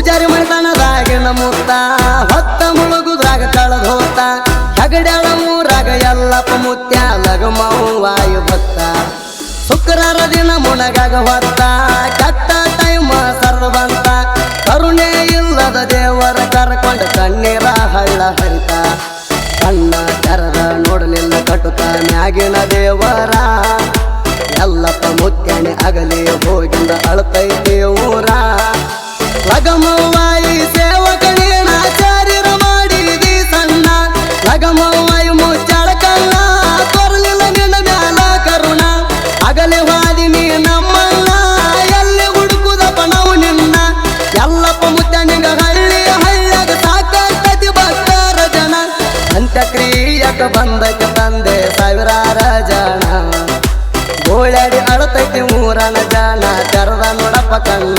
ಪೂಜಾರಿ ಮನೆತನದಾಗಿನ ಮುತ್ತ ಹೊತ್ತ ಮುಳುಗುದ್ರಾಗ ಕಳದ್ ಹೋತ ಹೆಗಡ್ಯಾಳ ಊರಾಗ ಎಲ್ಲಪ್ಪ ಮುತ್ಯ ಲಗಮವಾಯು ಭಕ್ತ ಶುಕ್ರವಾರ ದಿನ ಮುನಗಾಗ ಹೊತ್ತ ಕೆಟ್ಟ ಟೈಮ ಸರ್ದು ಬಂತ ಕರುಣೆ ಇಲ್ಲದ ದೇವರ ಕರ್ಕೊಂಡ ಕಣ್ಣೀರ ಹಳ್ಳ ಹರಿತ ಕಣ್ಣ ತೆರದ ನೋಡಲಿಲ್ಲ ಕಟುಕ ಮ್ಯಾಗಿನ ದೇವರ ಎಲ್ಲಪ್ಪ ಮುತ್ಯಾಣಿ ಅಗಲಿ ಹೋಗಿಂದ ಅಳತೈತಿ ಊರ ಲಗಮವಾಯಿ ಸೇವಕನೇನ ಚಾರಿರ ಮಾಡಿದಿ ಸಣ್ಣ ಲಗಮವಾಯಿ ಮುಚ್ಚಾಳ ಕಣ್ಣ ಕೊರಲಿಲ್ಲ ನಿನ್ನ ಮ್ಯಾಲ ಕರುಣ ಅಗಲಿ ವಾದಿನಿ ನಮ್ಮನ್ನ ಎಲ್ಲಿ ಹುಡುಕುದಪ್ಪ ನಾವು ನಿನ್ನ ಎಲ್ಲಪ್ಪ ಮುತ್ಯಾಣಿಗ ಹಳ್ಳಿ ಹಳ್ಳಿಯಾಗ ಸಾಕತಿ ಭಕ್ತರ ಜನ ಅಂತ್ಯಕ್ರಿಯಕ ಬಂದಕ್ಕೆ ತಂದೆ ಸಾವಿರಾರ ಜನ ಗೋಳಾಡಿ ಅಳತೈತಿ ಊರನ ಜನ ತೆರದ ನೋಡಪ್ಪ ಕಣ್ಣ